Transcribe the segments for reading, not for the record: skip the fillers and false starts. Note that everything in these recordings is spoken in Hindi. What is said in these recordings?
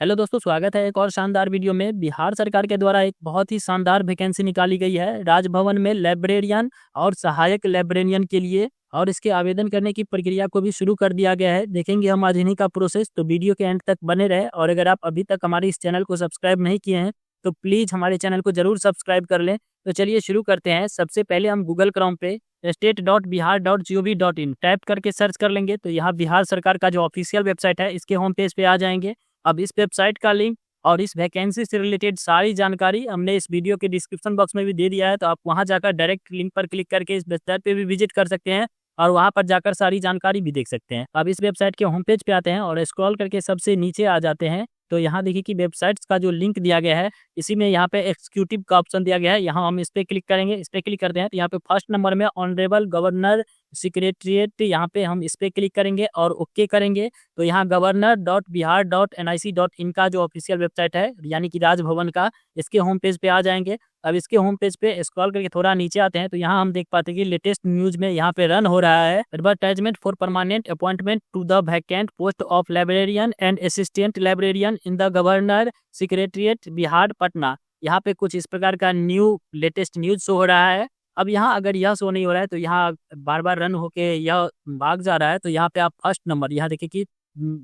हेलो दोस्तों, स्वागत है एक और शानदार वीडियो में। बिहार सरकार के द्वारा एक बहुत ही शानदार वैकेंसी निकाली गई है राजभवन में लाइब्रेरियन और सहायक लाइब्रेरियन के लिए, और इसके आवेदन करने की प्रक्रिया को भी शुरू कर दिया गया है। देखेंगे हम आज इन्हीं का प्रोसेस, तो वीडियो के एंड तक बने रहे। और अगर आप अभी तक हमारे इस चैनल को सब्सक्राइब नहीं किए हैं तो प्लीज़ हमारे चैनल को जरूर सब्सक्राइब कर लें। तो चलिए शुरू करते हैं। सबसे पहले हम गूगल क्रोम पे state.bihar.gov.in टाइप करके सर्च कर लेंगे तो यहाँ बिहार सरकार का जो ऑफिशियल वेबसाइट है इसके होम पेज पे आ जाएंगे। अब इस वेबसाइट का लिंक और इस वैकेंसी से रिलेटेड सारी जानकारी हमने इस वीडियो के डिस्क्रिप्शन बॉक्स में भी दे दिया है, तो आप वहां जाकर डायरेक्ट लिंक पर क्लिक करके इस वेबसाइट पे भी विजिट कर सकते हैं और वहां पर जाकर सारी जानकारी भी देख सकते हैं। अब इस वेबसाइट के होम पेज पे आते हैं और स्क्रॉल करके सबसे नीचे आ जाते हैं तो यहाँ देखिए कि वेबसाइट्स का जो लिंक दिया गया है इसी में यहाँ पे एग्जीक्यूटिव का ऑप्शन दिया गया है। यहाँ हम इस पे क्लिक करेंगे। इस पे क्लिक करते हैं तो यहाँ पे फर्स्ट नंबर में ऑनरेबल गवर्नर सेक्रेटरीट, यहाँ पे हम इस पे क्लिक करेंगे और ओके करेंगे तो यहाँ governor.bihar.nic.in का जो ऑफिशियल वेबसाइट है यानी कि राजभवन का, इसके होम पेज पे आ जाएंगे। अब इसके होम पेज पे स्क्रॉल करके थोड़ा नीचे आते हैं तो यहाँ हम देख पाते हैं कि लेटेस्ट न्यूज में यहाँ पे रन हो रहा है advertisement for permanent appointment to the vacant post of librarian and assistant librarian in the governor secretariat Bihar Patna. यहाँ पे कुछ इस प्रकार का लेटेस्ट न्यूज शो हो रहा है। अब यहाँ अगर यह शो नहीं हो रहा है तो यहाँ बार बार रन होके यह भाग जा रहा है, तो यहाँ पे आप फर्स्ट नंबर, यहाँ देखिए कि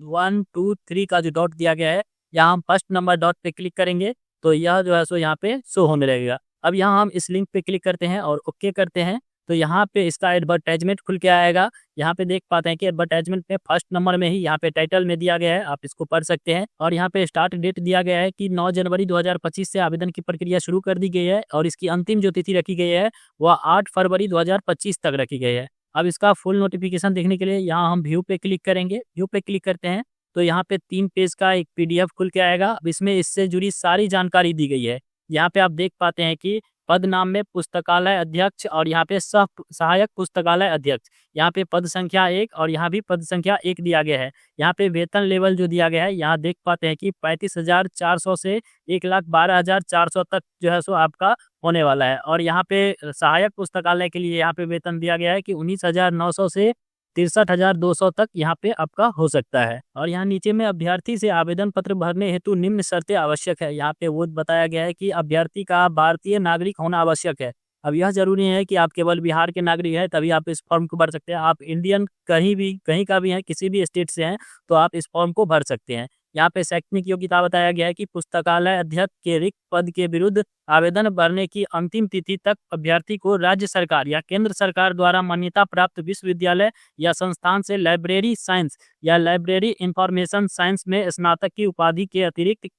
1 2 3 का जो डॉट दिया गया है, यहाँ हम फर्स्ट नंबर डॉट पे क्लिक करेंगे तो यह जो है सो यहाँ पे शो होने लगेगा। अब यहाँ हम इस लिंक पे क्लिक करते हैं और ओके करते हैं तो यहाँ पे इसका एडवर्टाइजमेंट खुल के आएगा। यहाँ पे देख पाते हैं कि एडवर्टाइजमेंट में फर्स्ट नंबर में ही यहाँ पे टाइटल में दिया गया है, आप इसको पढ़ सकते हैं। और यहाँ पे स्टार्ट डेट दिया गया है कि 9 जनवरी 2025 से आवेदन की प्रक्रिया शुरू कर दी गई है और इसकी अंतिम जो तिथि रखी गई है वह 8 फरवरी 2025 तक रखी गई है। अब इसका फुल नोटिफिकेशन देखने के लिए यहाँ हम व्यू पे क्लिक करेंगे। व्यू पे क्लिक करते हैं तो यहाँ पे 3 पेज का एक PDF खुल के आएगा। अब इसमें इससे जुड़ी सारी जानकारी दी गई है। यहाँ पे आप देख पाते हैं कि पद नाम में पुस्तकालय अध्यक्ष और यहाँ पे सहायक पुस्तकालय अध्यक्ष, यहाँ पे पद संख्या 1 और यहाँ भी पद संख्या 1 दिया गया है। यहाँ पे वेतन लेवल जो दिया गया है यहाँ देख पाते हैं कि 35,400 से 1,12,400 तक जो है सो आपका होने वाला है। और यहाँ पे सहायक पुस्तकालय के लिए यहाँ पे वेतन दिया गया है कि 19,900 से 63,200 तक यहाँ पे आपका हो सकता है। और यहाँ नीचे में अभ्यर्थी से आवेदन पत्र भरने हेतु निम्न शर्तें आवश्यक है। यहाँ पे वो बताया गया है कि अभ्यर्थी का भारतीय नागरिक होना आवश्यक है। अब यह जरूरी है कि आप केवल बिहार के नागरिक हैं तभी आप इस फॉर्म को भर सकते हैं। आप इंडियन कहीं का भी हैं, किसी भी स्टेट से हैं तो आप इस फॉर्म को भर सकते हैं। यहाँ पे शैक्षणिक योग्यता बताया गया है कि पुस्तकालय अध्यक्ष के रिक्त पद के विरुद्ध आवेदन भरने की अंतिम तिथि तक अभ्यर्थी को राज्य सरकार या केंद्र सरकार द्वारा मान्यता प्राप्त विश्वविद्यालय या संस्थान से लाइब्रेरी साइंस या लाइब्रेरी इंफॉर्मेशन साइंस में स्नातक की उपाधि के अतिरिक्त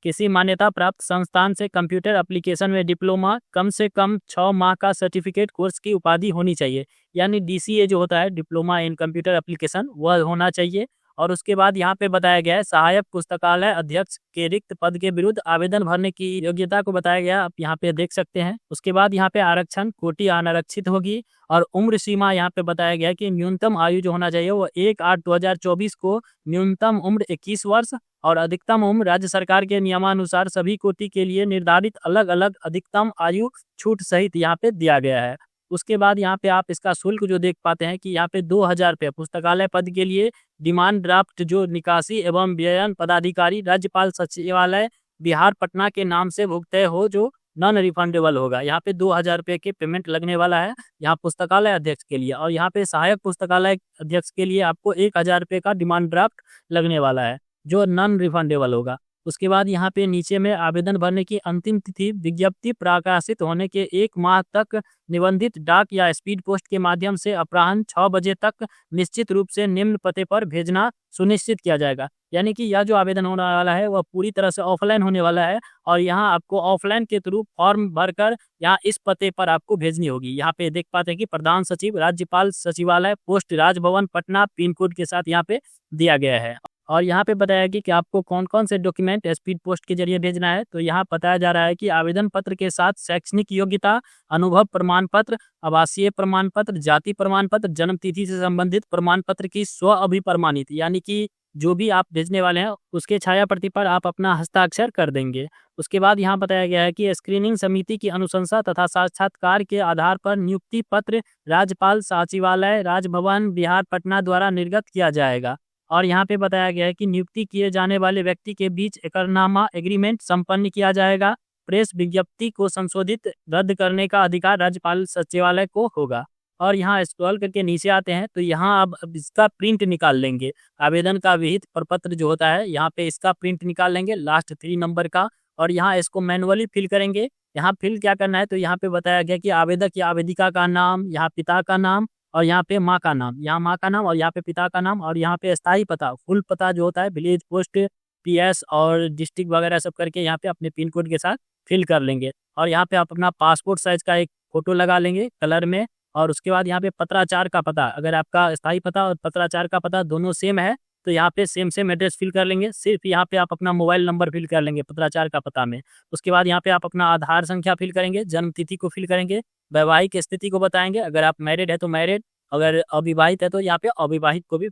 किसी मान्यता प्राप्त संस्थान से कंप्यूटर एप्लीकेशन में डिप्लोमा कम से कम 6 माह का सर्टिफिकेट कोर्स की उपाधि होनी चाहिए, यानी DCA जो होता है डिप्लोमा इन कंप्यूटर एप्लीकेशन, वह होना चाहिए। और उसके बाद यहाँ पे बताया गया है सहायक पुस्तकालय अध्यक्ष के रिक्त पद के विरुद्ध आवेदन भरने की योग्यता को बताया गया, आप यहाँ पे देख सकते हैं। उसके बाद यहाँ पे आरक्षण कोटि अनारक्षित होगी और उम्र सीमा यहाँ पे बताया गया कि न्यूनतम आयु जो होना चाहिए वो 1/8/2024 को न्यूनतम उम्र 21 वर्ष और अधिकतम उम्र राज्य सरकार के नियमानुसार सभी कोटि के लिए निर्धारित अलग अलग अधिकतम आयु छूट सहित यहाँ पे दिया गया है। उसके बाद यहाँ पे आप इसका शुल्क जो देख पाते हैं कि यहाँ पे 2,000 रुपये पुस्तकालय पद के लिए डिमांड ड्राफ्ट जो निकासी एवं व्ययन पदाधिकारी राज्यपाल सचिवालय बिहार पटना के नाम से भुगतान हो जो नॉन रिफंडेबल होगा। यहाँ पे 2,000 रुपये के पेमेंट लगने वाला है यहाँ पुस्तकालय अध्यक्ष के लिए। और यहाँ पे सहायक पुस्तकालय अध्यक्ष के लिए आपको 1,000 रुपये का डिमांड ड्राफ्ट लगने वाला है जो नॉन रिफंडेबल होगा। उसके बाद यहाँ पे नीचे में आवेदन भरने की अंतिम तिथि विज्ञप्ति प्रकाशित होने के 1 माह तक निबंधित डाक या स्पीड पोस्ट के माध्यम से अपराह्न 6 बजे तक निश्चित रूप से निम्न पते पर भेजना सुनिश्चित किया जाएगा। यानी कि यह जो आवेदन होने वाला है वह पूरी तरह से ऑफलाइन होने वाला है और यहाँ आपको ऑफलाइन के थ्रू फॉर्म भरकर यहाँ इस पते पर आपको भेजनी होगी। यहाँ पे देख पाते हैं कि प्रधान सचिव राज्यपाल सचिवालय post Raj Bhavan Patna pin code के साथ यहाँ पे दिया गया है। और यहाँ पे बताया गया कि आपको कौन कौन से डॉक्यूमेंट स्पीड पोस्ट के जरिए भेजना है। तो यहाँ बताया जा रहा है कि आवेदन पत्र के साथ शैक्षणिक योग्यता, अनुभव प्रमाण पत्र, आवासीय प्रमाण पत्र, जाति प्रमाण पत्र, जन्म तिथि से संबंधित प्रमाण पत्र की स्व अभिप्रमाणित, यानी कि जो भी आप भेजने वाले हैं उसके छाया प्रति पर आप अपना हस्ताक्षर कर देंगे। उसके बाद यहाँ बताया गया है कि स्क्रीनिंग समिति की अनुशंसा तथा साक्षात्कार के आधार पर नियुक्ति पत्र राज्यपाल सचिवालय राजभवन बिहार पटना द्वारा निर्गत किया जाएगा। और यहाँ पे बताया गया है कि नियुक्ति किए जाने वाले व्यक्ति के बीच एकरारनामा एग्रीमेंट संपन्न किया जाएगा। प्रेस विज्ञप्ति को संशोधित रद्द करने का अधिकार राज्यपाल सचिवालय को होगा। और यहाँ स्क्रॉल करके नीचे आते हैं तो यहाँ अब इसका प्रिंट निकाल लेंगे। आवेदन का विहित प्रपत्र जो होता है यहाँ पे इसका प्रिंट निकाल लेंगे लास्ट 3 नंबर का, और यहाँ इसको मैनुअली फिल करेंगे। यहाँ फिल क्या करना है तो यहाँ पे बताया गया कि आवेदक या आवेदिका का नाम, यहाँ पिता का नाम और यहाँ पे माँ का नाम, यहाँ माँ का नाम और यहाँ पे पिता का नाम, और यहाँ पे स्थायी पता, फुल पता जो होता है, विलेज पोस्ट, पीएस और डिस्ट्रिक्ट वगैरह सब करके यहाँ पे अपने पिन कोड के साथ फिल कर लेंगे। और यहाँ पे आप अपना पासपोर्ट साइज का एक फोटो लगा लेंगे कलर में। और उसके बाद यहाँ पे पत्राचार का पता, अगर आपका स्थायी पता और पत्राचार का पता दोनों सेम है तो यहाँ पे सेम एड्रेस फिल कर लेंगे। सिर्फ यहाँ पे आप अपना मोबाइल नंबर फिल कर लेंगे पत्राचार का पता में। उसके बाद यहाँ पे आप अपना आधार संख्या फिल करेंगे, जन्म तिथि को फिल करेंगे, वैवाहिक स्थिति को बताएंगे, अगर आप मैरिड है तो मैरिड, अगर अविवाहित है तो यहाँ पे अविवाहित को भी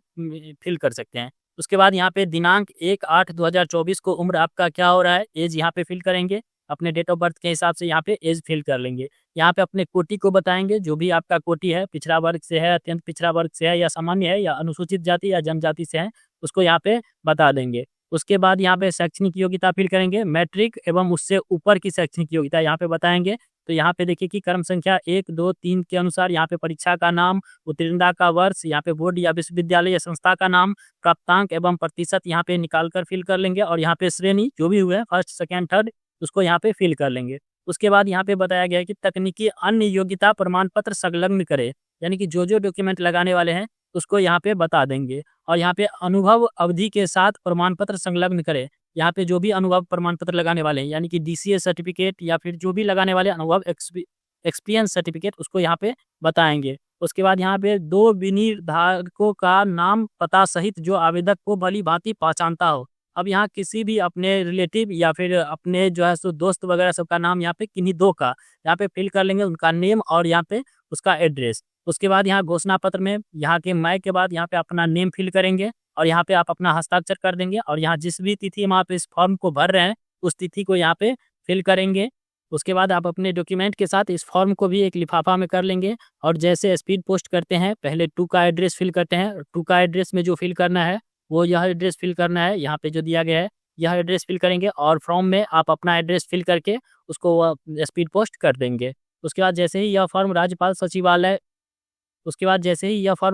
फिल कर सकते हैं। उसके बाद यहाँ पे दिनांक 1/8/2024 को उम्र आपका क्या हो रहा है, एज यहाँ पे फिल करेंगे, अपने डेट ऑफ बर्थ के हिसाब से यहाँ पे एज फिल कर लेंगे। यहाँ पे अपने कोटि को बताएंगे, जो भी आपका कोटि है, पिछड़ा वर्ग से है, अत्यंत पिछड़ा वर्ग से है, या सामान्य है, या अनुसूचित जाति या जनजाति से है, उसको यहाँ पे बता देंगे। उसके बाद यहाँ पे शैक्षणिक योग्यता फिल करेंगे, मैट्रिक एवं उससे ऊपर की शैक्षणिक योग्यता यहाँ पे बताएंगे। तो यहाँ पे देखिए कि क्रम संख्या 1, 2, 3 के अनुसार यहाँ पे परीक्षा का नाम, उत्तीर्णता का वर्ष, यहाँ पे बोर्ड या विश्वविद्यालय या संस्था का नाम, प्राप्तांक एवं प्रतिशत यहाँ पे निकाल कर फिल कर लेंगे। और यहाँ पे श्रेणी जो भी हुए, फर्स्ट, सेकेंड, थर्ड, उसको यहाँ पे फिल कर लेंगे। उसके बाद यहाँ पे बताया गया है कि तकनीकी अन्य योग्यता प्रमाण पत्र संलग्न करे, यानी कि जो डॉक्यूमेंट लगाने वाले हैं उसको यहाँ पे बता देंगे। और यहाँ पे अनुभव अवधि के साथ प्रमाण पत्र संलग्न करे, यहाँ पे जो भी अनुभव प्रमाण पत्र लगाने वाले हैं, यानी कि डीसीए सर्टिफिकेट या फिर जो भी लगाने वाले अनुभव एक्सपीरियंस सर्टिफिकेट, उसको यहाँ पे बताएंगे। उसके बाद यहाँ पे 2 विनिर्धारकों का नाम पता सहित जो आवेदक को भली भांति पहचानता हो। अब यहाँ किसी भी अपने रिलेटिव या फिर अपने जो है सो दोस्त वगैरह सबका नाम यहाँ पे किन्हीं 2 का यहाँ पे फिल कर लेंगे, उनका नेम और यहाँ पे उसका एड्रेस। उसके बाद यहाँ घोषणा पत्र में यहाँ के मैं के बाद यहाँ पे अपना नेम फिल करेंगे और यहाँ पे आप अपना हस्ताक्षर कर देंगे। और यहाँ जिस भी तिथि में आप इस फॉर्म को भर रहे हैं उस तिथि को यहाँ पे फिल करेंगे। उसके बाद आप अपने डॉक्यूमेंट के साथ इस फॉर्म को भी एक लिफाफा में कर लेंगे। और जैसे स्पीड पोस्ट करते हैं, पहले 2 का एड्रेस फिल करते हैं, 2 का एड्रेस में जो फिल करना है वो यह एड्रेस फिल करना है, यहाँ पे जो दिया गया है यह एड्रेस फिल करेंगे, और फॉर्म में आप अपना एड्रेस फिल करके उसको स्पीड पोस्ट कर देंगे। उसके बाद जैसे ही यह फॉर्म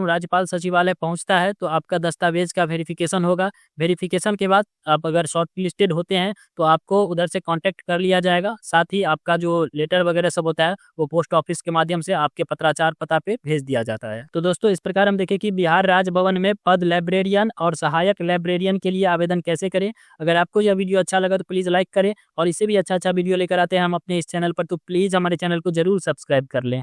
राज्यपाल सचिवालय पहुंचता है तो आपका दस्तावेज का वेरिफिकेशन होगा। वेरिफिकेशन के बाद आप अगर शॉर्ट लिस्टेड होते हैं तो आपको उधर से कांटेक्ट कर लिया जाएगा। साथ ही आपका जो लेटर वगैरह सब होता है वो पोस्ट ऑफिस के माध्यम से आपके पत्राचार पता पे भेज दिया जाता है। तो दोस्तों, इस प्रकार हम देखें कि बिहार राज्य भवन में पद लाइब्रेरियन और सहायक लाइब्रेरियन के लिए आवेदन कैसे करें। अगर आपको यह वीडियो अच्छा लगा तो प्लीज़ लाइक करें, और इससे भी अच्छा वीडियो लेकर आते हैं हम अपने इस चैनल पर, तो प्लीज़ हमारे चैनल को जरूर सब्सक्राइब कर लें।